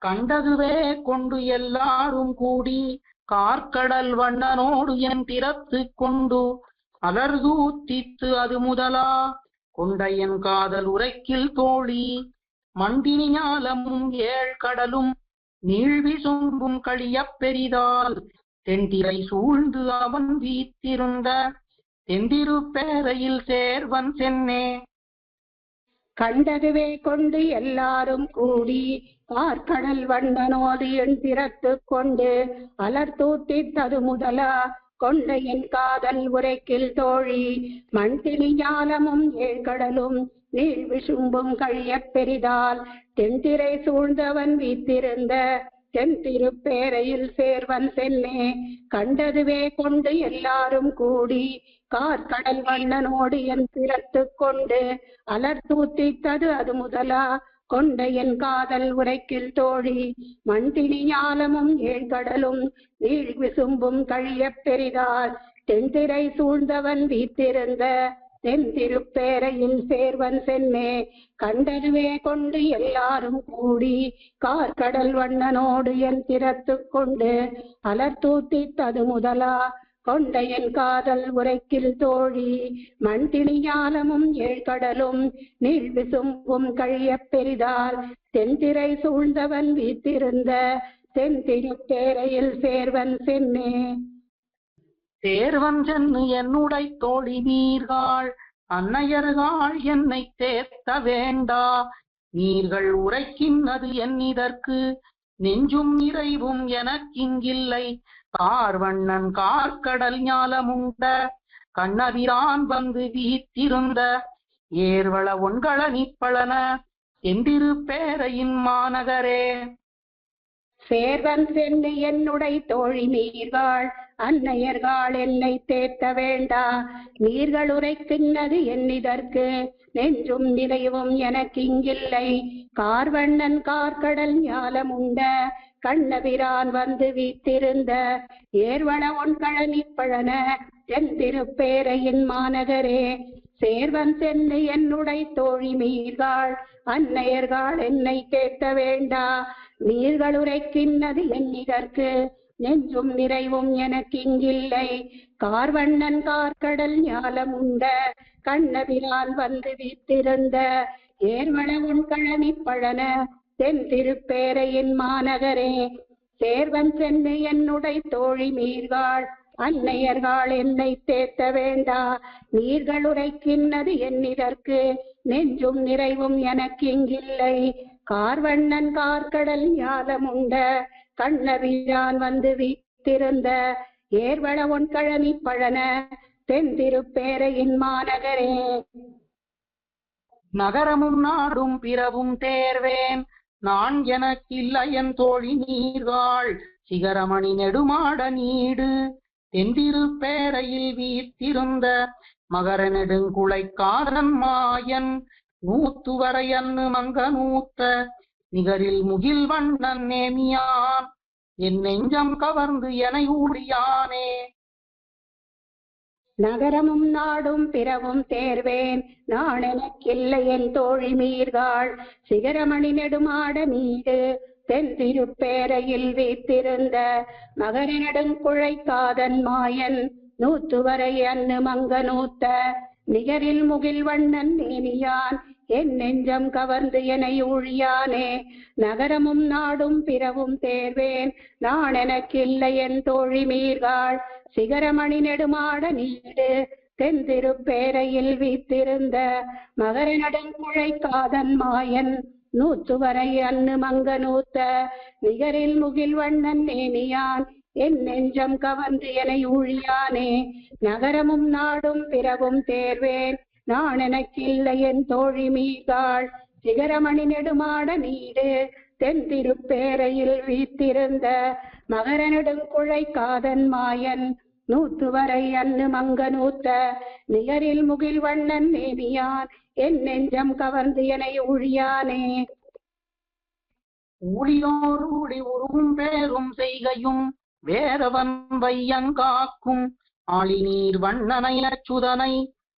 கண்டதுவே கொண்டு எல்லாரும் கூடி கார்கடல் வண்ணனோடு என் திறத்து கொண்டு அலர்தூத்தித்து அது முதலா கொண்ட என் காதல் உரைக்கில் தோழி. மண்டினி ஞாலமும் ஏழ் கடலும் நீழ்வி சும்பும் கழியப் பெரிதால் தென்திரை சூழ்ந்து அவன் வீத்திருந்த தென்திருப்பேரையில் சேர்வன் சென்னே. கண்டதுவே கொண்டு எல்லாரும் கூடி பார்க்கடல் வண்ணனோடு என் திறத்து கொண்டு அலர்தூத்தித்தது முதலா கொண்ட என் காதல் உரைக்கில் தோழி. மண்தினி ஞாலமும் ஏழ்கடலும் நீள் விசும்பும் கழியப் பெரிதால் தென்திரை சூழ்ந்தவன் வீத்திருந்த தென் திருப்பேரையில் சேர்வன் சென்னே. கண்டதுவே கொண்டு எல்லாரும் கூடி கார்கடல் வண்ணனோடு என் திறத்து கொண்டு அலர்தூத்தித்தது அது முதலா கொண்ட என் காதல் உரைக்கில் தோழி மண்திணி ஞாலமும் ஏழ்கடலும் நீள் விசும்பும் கழியப் பெரிதால் தென்திரை சூழ்ந்தவன் வீத்திருந்த தென்திருப்பேரையில் சேர்வன் சென்னே கண்டதுவே கொண்டு எல்லாரும் கூடி கார்கடல் வண்ணனோடு என் திறத்து கொண்டு அலர்த்தூத்தி தது முதலா கொண்ட என் காதல் உரைக்கில் தோழி மண்திணி ஞாலமும் ஏழ்கடலும் நீள் விசும்பும் கழியப் பெரிதால் தென்திரை சூழ்ந்தவன் வீத்திருந்த தென்திருப்பேரையில் சேர்வன் சென்னே. சேர்வன் சென்னு என்னுடை தோழி நீர்கள் அன்னையர்கள் என்னை தேர்த்த வேண்டா நீர்கள் உரைக்கின்றது என்னிதற்கு நெஞ்சும் நிறைவும் எனக்கிங்கில்லை கார்வண்ணன் கார்கடல் ஞாலமுண்ட கண்ணபிரான் வந்து வீத்திருந்த ஏர்வள ஒன்கள நிப்பளன என்றிருப்பேரையின் மாநகரே. சேர்வன் சென்னு என்னுடை தோழி நீர்கள் அன்னையர்கள் என்னை தேர்த்த வேண்டா நீர்கள் உரைக்கின்றது என்னிதற்கு நெஞ்சும் நிறைவும் எனக்கிங்கில்லை கார்வண்ணன் கார்கடல் ஞாலமுண்ட கண்ணபிரான் வந்து வீத்திருந்த ஏர்வள ஒன்கள நிப்பழன தென்திருப்பேரையின் மாநகரே. சேர்வன் சென்னு என்னுடை தோழி மீர்கள் அன்னையர்கள் என்னை தேர்த்த வேண்டா நீர்கள் உரைக்கின்றது என்னிதற்கு நெஞ்சும் நிறைவும் எனக்கிங்கில்லை கார்வண்ணன் கார்கடல் ஞாலமுண்ட கண்ணபிரான் வந்து வீத்திருந்த ஏர்வள ஒன்கள நிப்பழன தென்திருப்பேரையின் மாநகரே. சேர்வன் சென்னு என்னுடை தோழி மீர்கள் அன்னையர்கள் என்னை தேர்த்த வேண்டா நீர்கள் உரைக்கின்றது என்னிதற்கு நெஞ்சும் நிறைவும் எனக்கிங்கில்லை கார்வண்ணன் கார்கடல் ஞாலமுண்ட கண்ணபிரான் வந்து வீத்திருந்த ஏர்வள ஒன்கள நிப்பழன தென்திருப்பேரையின் மாநகரே. நகரமும் நாடும் பிறவும் தேர்வேன் நான் எனக்கில்லையன் தோழி நீர்கள் சிகரமணி நெடுமாட நீடு தென்திருப்பேரையில் வீத்திருந்த மகர நெடுங்குளை காதன் மாயன் நூத்துவரை அன்னு மங்க நூத்த நிகரில் முகில் வண்ணன் நேமியான் என் நெஞ்சம் கவர்ந்து என ஊழியானே. நகரமும் நாடும் பிறவும் தேர்வேன் நான் எனக்கில்லை என் தோழி மீர்கள் சிகரமணி நெடுமாட நீடு தென்திருப்பேரையில் வீத்திருந்த மகர நெடுங்குழை காதன் மாயன் நூத்துவரை அன்னு மங்க நூத்த நிகரில் முகில் வண்ணன் நேமியான் என் நெஞ்சம் கவர்ந்து என ஊழியானே. நகரமும் நாடும் பிறவும் தேர்வேன் நான் எனக்கில்லை என் தோழி மீர்கள் சிகரமணி நெடுமாட நீடு தென்திருப்பேரையில் வீத்திருந்த மகர நெடுங்குழை காதன் மாயன் நூத்துவரை அன்னு மங்க நூத்த நிகரில் முகில் வண்ணன் நேமியான் என் நெஞ்சம் கவர்ந்து என ஊழியானே. நகரமும் நாடும் பிறவும் தேர்வேன் நான் எனக்கில்லை என் தோழி மீர்கள் சிகரமணி நெடுமாட நீடு தென்திருப்பேரையில் வீத்திருந்த மகர நெடுங்குழை காதன் மாயன் நூத்துவரை அன்னு மங்க நூத்த நிகரில் முகில் வண்ணன் நேமியான் என் நெஞ்சம் கவர்ந்து என ஊழியானே. ஊழியோர் ஊழி உருவும் பேரும் செய்கையும் வேறவன் வையங்காக்கும் ஆளி நீர் வண்ணனை அச்சுதனை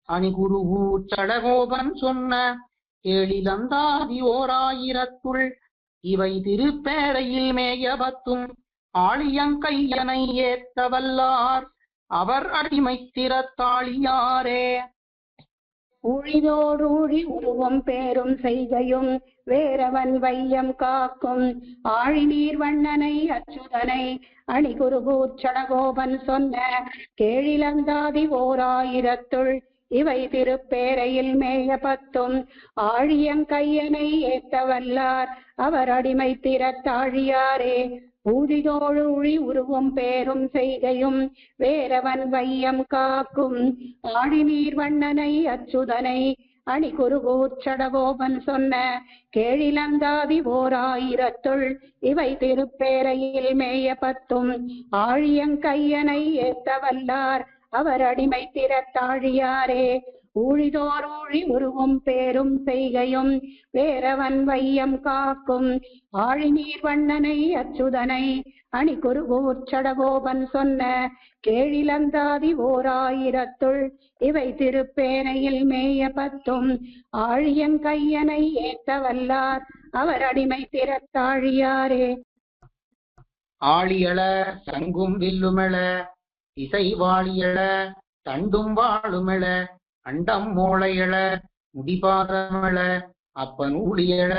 அணிகுருவூர் சடகோபன் சொன்ன கேளிலந்தாதி ஓர் ஆயிரத்துள் இவை திருப்பேரையில் மேயபத்தும் ஆழியங்கையனை ஏத்தவல்லார் அவர் அடிமை திறத்தாளியாரே. ஊழிதோர் ஊழி உருவம் பேரும் செய்கையும் வேறவன் வையம் காக்கும் ஆழி நீர் வண்ணனை அச்சுதனை அணிகுருகூர் சடகோபன் சொன்ன கேழிலந்தாதி ஓர் ஆயிரத்துள் இவை திருப்பேரையில் மேயபத்தும் ஆழியங்கையனை ஏத்தவல்லார் அவர் அடிமை திறத்தாழியாரே. ஊழிதோழு ஊழி உருவம் பேரும் செய்கையும் வேறவன் வையம் காக்கும் ஆழி நீர் வண்ணனை அச்சுதனை அணிகுருகூர் சடகோபன் சொன்ன கேழிலந்தாதி ஓர் ஆயிரத்துள் இவை திருப்பேரையில் மேயபத்தும் ஆழியங்கையனை ஏத்தவல்லார் அவர் அடிமை திறத்தாழியாரே. ஊழிதோர் ஊழி உருவும் பேரும் செய்கையும் வேரவன் வையம் காக்கும் ஆழிநீர் வண்ணனை அச்சுதனை அணிகுருகூர் சடகோபன் சொன்ன கேழிலந்தாதி ஓராயிரத்துள் இவை திருப்பேனையில் மேய பத்தும் ஆழியன் கையனை ஏத்த வல்லார் அவர் அடிமை திறத்தாழியாரே. ஆழியள சங்கும் வில்லுமெள இசை வாழியள தண்டும் வாழுமெள அண்டம் மோளையள முடிபாதமெள அப்பன் ஊழியள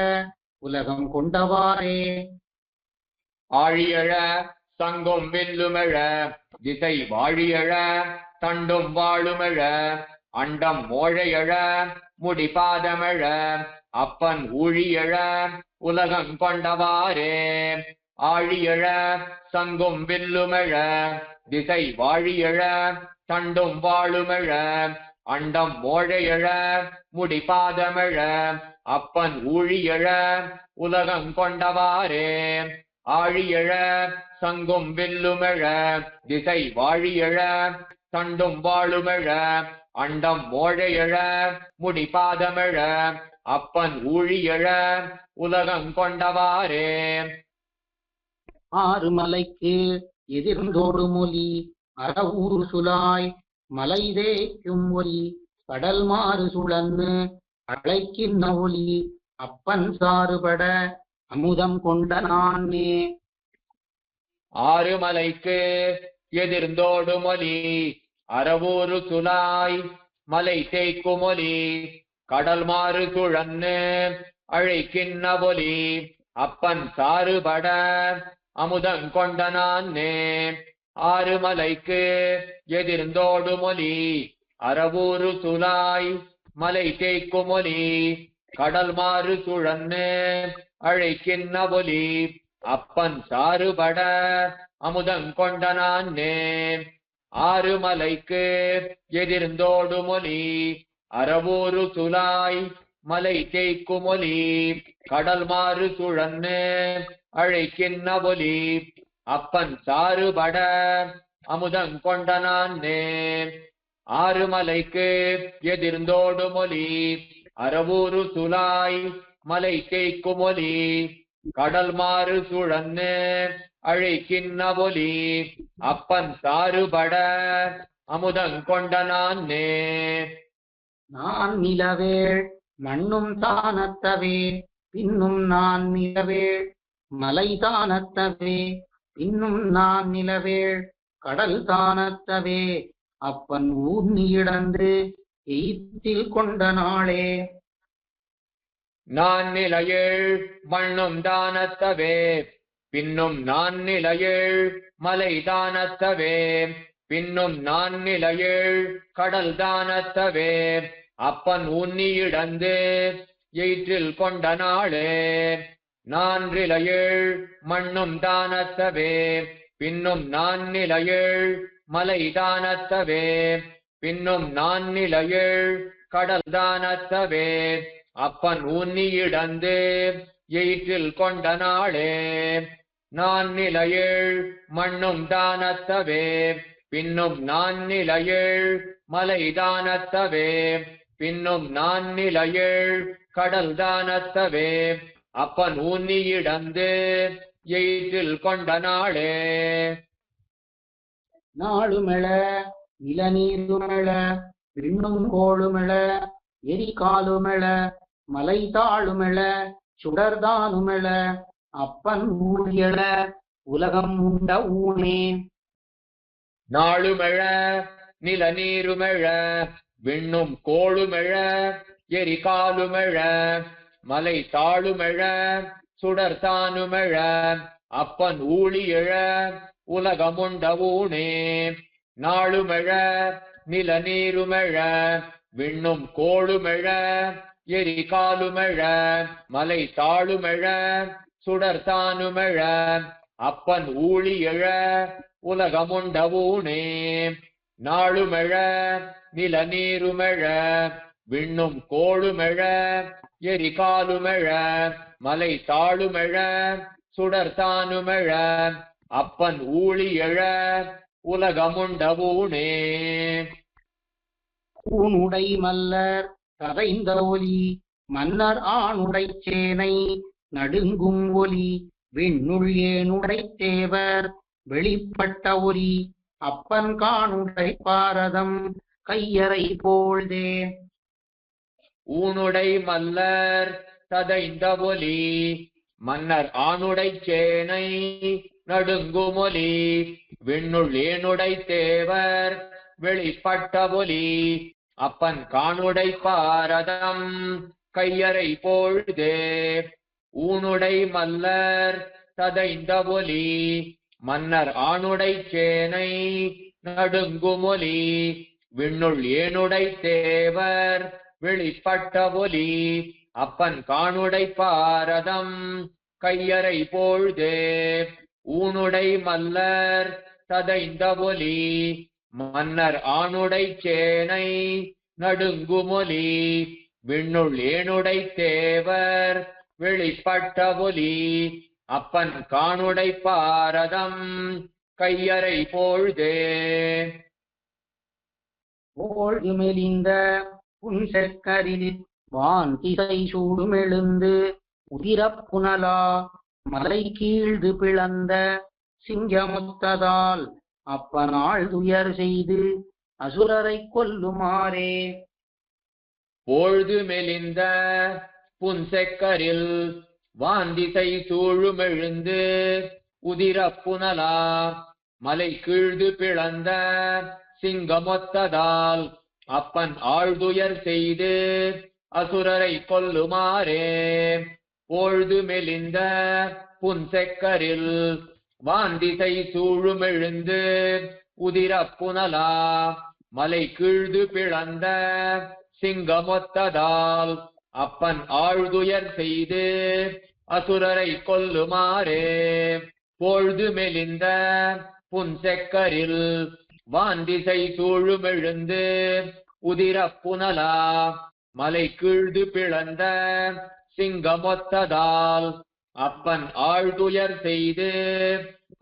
உலகம் கொண்டவாறே. ஆழியழ சங்கும் வில்லுமெழ திசை வாழியழ தண்டும் வாழுமெழ அண்டம் மோழையழ முடிபாதமெழ அப்பன் ஊழியழ உலகம் கொண்டவாறே. ஆழியழ சங்கும் வில்லுமெழ திசை வாழியழ தண்டும் வாழுமெழ அண்டம் மோழையழ முடிபாதமெழ அப்பன் ஊழியழ உலகம் கொண்டவாறே. ஆழியழ சங்கும் வில்லுமெழ திசை வாழியழ தண்டும் வாழுமெழ அண்டம் மோழையழ முடிபாதமெழ அப்பன் ஊழியழ உலகம் கொண்டவாறே. ஆறுமலைக்கு எதிர்ந்தோடு மொழி அறவூறு சுலாய் மலை தேய்க்கும் ஒலி கடல் மாறு சுழன்னு அழைக்கின்ற ஒலி அப்பன் சாறுபட அமுதம் கொண்ட நானே. ஆறுமலைக்கு எதிர்ந்தோடு மொழி அறவூறு சுலாய் மலை தேய்க்கும் ஒலி கடல் மாறு சுழன்னு அழைக்கின்ற ஒலி அப்பன் சாறுபட அமுதம் கொண்ட நானே. ஆறுமலைக்கு எதிர்ந்தோடு மொழி அறவூறு சுலாய் மலை தேய்க்கும் ஒலி கடல் மாறு சுழன்னு அழைக்கின்ற ஒலி அப்பன் சாறுபட அமுதம் கொண்ட நானே. ஆறுமலைக்கு எதிர்ந்தோடு மொழி அறவூறு சுலாய் மலை தேய்க்கும் ஒலி கடல் மாறு சுழன்னு அழைக்கின்ற ஒலி அப்பன் சாறுபட அமுதம் கொண்ட நானே. ஆறுமலைக்கு எதிர்ந்தோடு மொழி அறவூறு சுலாய் மலை தேய்க்கும் ஒலி கடல் மாறு சுழன்னு அழைக்கின்ற ஒலி அப்பன் சாறுபட அமுதம் கொண்ட நானே. நான் நிலவேள் மண்ணும் தானத்தவே பின்னும் நான் நிலவேள் மலை தானத்தவே பின்னும் நான் நிலவேள் கடல் தானத்தவே அப்பன் ஊர்னியிடந்து எய்த்தில் கொண்ட நாளே. நான் நிலையேள் மண்ணும் தானத்தவே பின்னும் நான் நிலையேள் மலை தானத்தவே பின்னும் நான் நிலையேள் கடல் தானத்தவே அப்பன் உன்னியிடந்து எயிற்றில் கொண்ட நாளே. நான் நிலையேள் மண்ணும் தானத்தவே பின்னும் நான் நிலையேள் மலை தானத்தவே பின்னும் நான் நிலையேள் கடல் தானத்தவே அப்பன் உன்னியிடந்து எயிற்றில் கொண்ட நாளே. நான் நிலையேள் மண்ணும் தானத்தவே பின்னும் நான் நிலையேள் மலை தானத்தவே பின்னும் நான் நிலையேள் கடல் தானத்தவே அப்பன் உன்னியிடந்து எயிற்றில் கொண்ட நாளே. நாளுமெள நிலநீருமெள விண்ணும் கோளுமெள எரிகாலுமெள மலை தாழுமெள சுடர்தானுமெள அப்பன் ஊழியள உலகம் உண்ட ஊனே. நாளுமெழ நிலநீருமெழ விண்ணும் கோளுமெழ எரிகாலுமெழ மலை தாழுமெழ சுடர்தானுமெழ அப்பன் ஊழியழ உலகமுண்ட ஊனே. நாளுமெழ நிலநீருமெழ விண்ணும் கோளுமெழ எரிகாலுமெழ மலை தாழுமெழ சுடர்தானுமெழ அப்பன் ஊழியழ உலகமுண்ட ஊனே. நாளுமெழ நிலநீருமெழ விண்ணும் கோளுமெழ எரிகாலுமெழ மலை தாழுமெழ சுடர்தானுமெழ அப்பன் ஊழியழ உலகமுண்ட ஊனே. ஊனுடை மல்லர் கதைந்த ஒலி மன்னர் ஆணுடை சேனை நடுங்கும் ஒலி விண்ணுள் ஏனுடை தேவர் வெளிப்பட்ட ஒலி அப்பன் காணுடை பாரதம் கையறை போழ்தே. ஊனுடை மல்லர் ததைந்த ஒலி மன்னர் ஆணுடை சேனை நடுங்குமொலி விண்ணுள் ஏனுடை தேவர் வெளிப்பட்ட ஒலி அப்பன் காணுடை பாரதம் கையறை போழ்தே. ஊனுடை மல்லர் ததைந்த ஒலி மன்னர் ஆணுடை சேனை நடுங்குமொலி விண்ணுள் ஏனுடை தேவர் வெளிப்பட்ட ஒலி அப்பன் காணுடை பாரதம் கையறை போழ்தே. ஊனுடை மல்லர் ததைந்த ஒலி மன்னர் ஆணுடை சேனை நடுங்குமொலி விண்ணுள் ஏனுடை தேவர் வெளிப்பட்ட ஒலி அப்பன் காணுடை பாரதம் கையறை போழ்தே. போழ்து மெலிந்த புன்செக்கரில் வான் திசை சூடுமெழுந்து உதிரப் புனலா மலை கீழ்து பிளந்த சிங்கமுத்ததால் அப்பனாள் துயர் செய்து அசுரரை கொல்லுமாறே. போழ்து மெலிந்த புன்செக்கரில் வாந்திசை சூழுமெழுந்து உதிரப் புனலா மலை கீழ்து பிளந்த சிங்கமொத்ததால் அப்பன் ஆழ்துயர் செய்து அசுரரை கொல்லுமாறே. போழ்து மெலிந்த புன்செக்கரில் வாந்திசை சூழுமெழுந்து உதிரப் புனலா மலை கீழ்து பிளந்த சிங்கமொத்ததால் அப்பன் ஆழ்துயர் செய்து அசுரரை கொல்லுமாறே. போழ்து மெலிந்த புன்செக்கரில் வாந்திசை சூழுமெழுந்து உதிரப் புனலா மலை கீழ்து பிளந்த சிங்கமொத்ததால் அப்பன் ஆழ்துயர் செய்து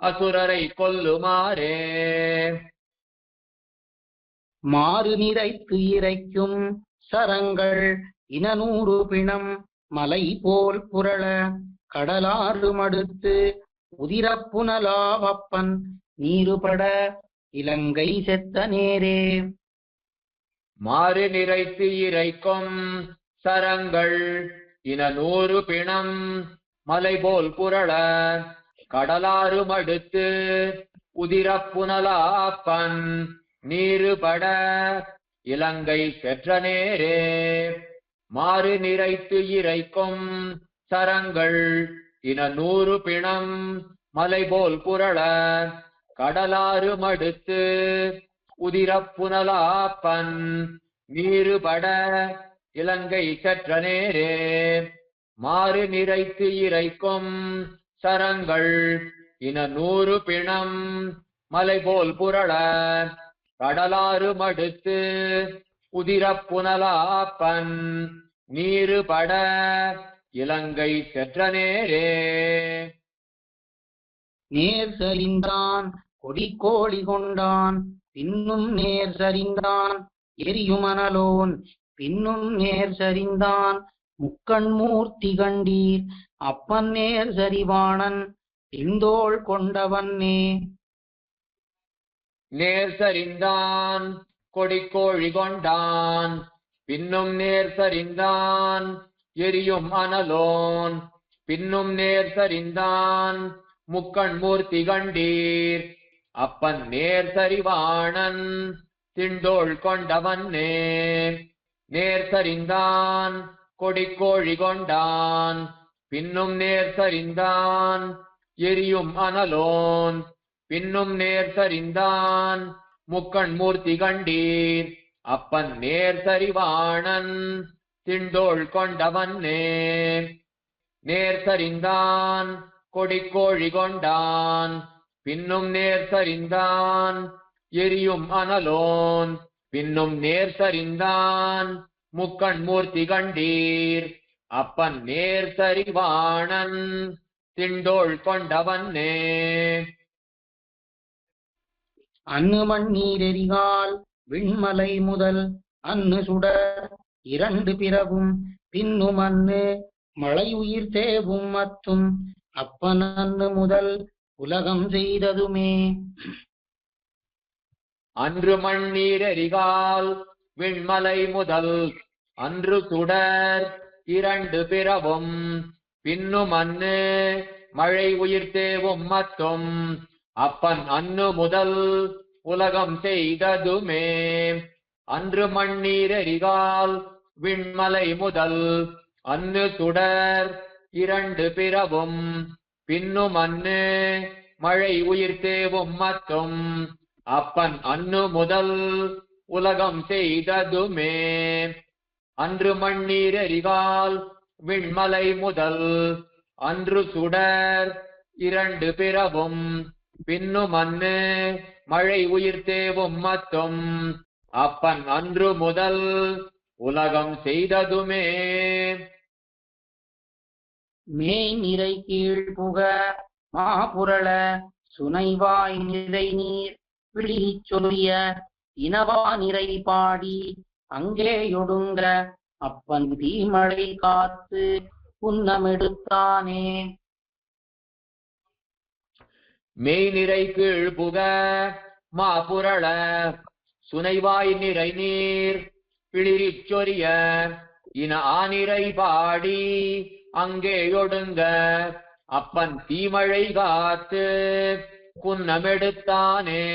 அசுரரை கொல்லுமாறே. மாறு நிறைத்து இறைக்கும் சரங்கள் இனநூறு பிணம் மலை போல் புரள கடலாறு மடுத்து உதிரப் புனலாவப்பன் நீருபட இலங்கை செத்த நேரே. மாறு நிறைத்து இறைக்கும் சரங்கள் இனநூறு பிணம் மலை போல் புரள கடலாறு மடுத்து உதிரப் புனலாப்பன் நீருபட இலங்கை செற்ற நேரே. மாறு நிறைத்து இறைக்கும் சரங்கள் இனநூறு பிணம் மலை போல் புரள கடலாறு மடுத்து உதிரப் புனலாப்பன் நீருபட இலங்கை செற்ற நேரே. மாறு நிறைத்து இறைக்கும் சரங்கள் இனநூறு பிணம் மலை போல் புரள கடலாறு மடுத்து உதிரப் புனலாப்பன் நீருபட இலங்கை செற்ற நேரே. நேர் சரிந்தான் கொடிக்கோழி கொண்டான் பின்னும் நேர் சரிந்தான் எரியுமனலோன் பின்னும் நேர் சரிந்தான் முக்கண் மூர்த்தி கண்டீர் அப்பன் நேர் சரிவாணன் பின்தோள் கொண்டவன்னே. நேர் சரிந்தான் கொடிக்கோழி கொண்டான் பின்னும் நேர் சரிந்தான் எரியும் அனலோன் பின்னும் நேர் சரிந்தான் முக்கண் மூர்த்தி கண்டீர் அப்பன் நேர் சரிவாணன் திண்டோள் கொண்டவன்னே. நேர் சரிந்தான் கொடிக்கோழி கொண்டான் பின்னும் நேர் சரிந்தான் எரியும் அனலோன் பின்னும் நேர் சரிந்தான் முக்கண் மூர்த்தி கண்டீர் அப்பன் நேர் சரிவாணன் திண்டோள் கொண்டவன்னே. நேர் சரிந்தான் கொடிக்கோழி கொண்டான் பின்னும் நேர் சரிந்தான் எரியும் அனலோன் பின்னும் நேர் சரிந்தான் முக்கண் மூர்த்தி கண்டீர் அப்பன் நேர் சரிவாணன் திண்டோள் கொண்டவன்னே. அன்னு மண்ணீர் எரிகால் விண்மலை முதல் அன்னு சுடர் இரண்டு பிறவும் பின்னும் அன்னு மழை உயிர் தேவும் மத்தும் அப்பன் அன்னு முதல் உலகம் செய்ததுமே. அன்று மண்ணீரறிகால் விண்மலை முதல் அன்று சுடர் இரண்டு பிறவும் பின்னும் அன்னு மழை உயிர் தேவும் மத்தும் அப்பன் அன்னு முதல் உலகம் செய்ததுமே. அன்று மண்ணீரறிகால் விண்மலை முதல் அன்னு சுடர் இரண்டு பிறவும் பின்னும் அன்னு மழை உயிர் தேவும் மத்தும் அப்பன் அன்னு முதல் உலகம் செய்ததுமே. அன்று மண்ணீரறிகால் விண்மலை முதல் அன்று சுடர் இரண்டு பிறவும் பின்னும் அன்னு மழை உயிர் தேவும் மத்தும் அப்பன் அன்று முதல் உலகம் செய்ததுமே. மேய் நிறை கீழ் புக மாபுரள சுனைவாய் நிறை நீர் விழிச் சொல்லிய இனவா நிறை பாடி அங்கேயொடுங்க அப்பன் தீமழை காத்து புன்னமெடுத்தானே. மெய் நிறை கீழ் புக மாபுரள சுனைவாய் நிறை நீர் பிளிரிச் சொரிய இன ஆனிரை பாடி அங்கேயொடுங்க அப்பன் தீமழை காத்து புன்னமெடுத்தானே.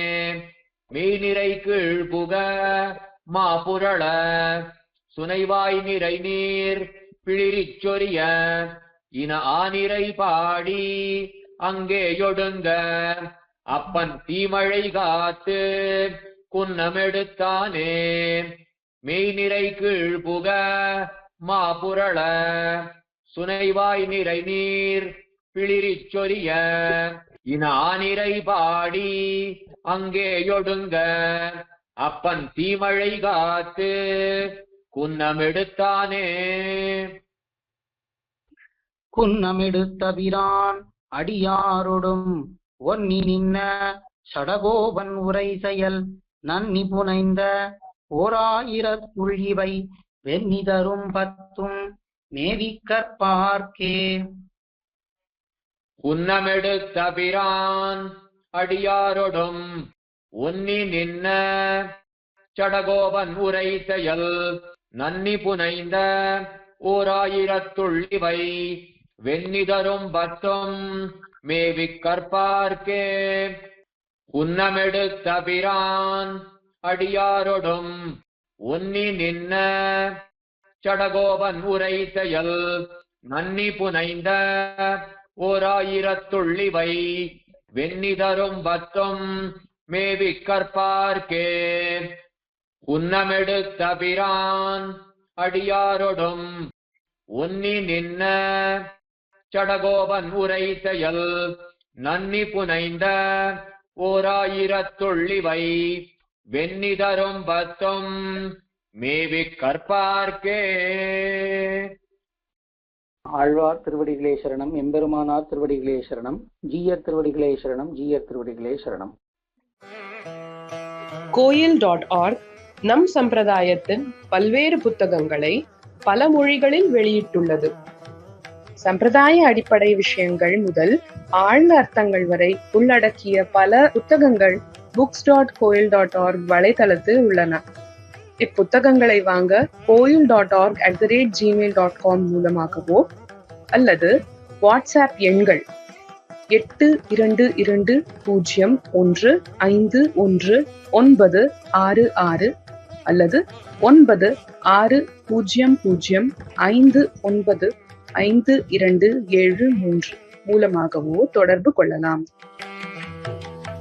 மெய் நிறை கீழ் புக மாபுரள சுனைவாய் நிறை நீர் பிளிரிச் சொரிய இன ஆனிரை பாடி அங்கேயொடுங்க அப்பன் தீமழை காத்து குன்னமெடுத்தானே. மெய் நிறை கீழ் புக மாபுரள சுனைவாய் நிறை நீர் பிளிரிச் சொரிய இன ஆனிரை பாடி அங்கேயொடுங்க அப்பன் தீமழை காத்து குன்னமெடுத்தானே. குன்னமெடுத்தபிரான் அடியாரொடும் ஒன்னி நின்ன சடகோபன் உரை செயல் நன்னி புனைந்த ஓராயிரத்துள் இவை வெண்ணி தரும் பத்தும் மேவிக்கற்பார்க்கே. குன்னமெடுத்தபிரான் அடியாரொடும் ஒன்னி நின்ன சடகோபன் உரை செயல் நன்னி புனைந்த ஓராயிரத்துள் இவை வெண்ணி தரும் பத்தும் மேவிக் கற்பார்க்கே. குன்னமெடுத்தபிரான் அடியாரொடும் ஒன்னி நின்ன சடகோபன் உரை செயல் நன்னி புனைந்த ஓராயிரத்துள் இவை வெண்ணி தரும் பத்தும் மேவிக் கற்பார்க்கே. குன்னமெடுத்தபிரான் அடியாரொடும் ஒன்னி நின்ன சடகோபன் உரை செயல் நன்னி புனைந்த ஓராயிரத்துள் இவை வெண்ணி தரும் பத்தும் மேவிக் கற்பார்க்கே. ஆழ்வார் திருவடிகளே சரணம், எம்பெருமானார் திருவடிகளே சரணம், ஜீயர் திருவடிகளே சரணம், ஜீயர் திருவடிகளே சரணம். கோயில்.org நம் சம்பிரதாயத்தின் பல்வேறு புத்தகங்களை பல மொழிகளில் வெளியிட்டுள்ளது. சம்பிரதாய அடிப்படை விஷயங்கள் முதல் ஆழ்ந்த அர்த்தங்கள் வரை உள்ளடக்கிய பல புத்தகங்கள் books.coil.org வலைத்தளத்தில் உள்ளன. இப்புத்தகங்களை வாங்க coil.org@gmail.com மூலமாகவோ அல்லது வாட்ஸ்அப் எண்கள் 8220151966 அல்லது 9600595273 மூலமாகவோ தொடர்பு கொள்ளலாம்.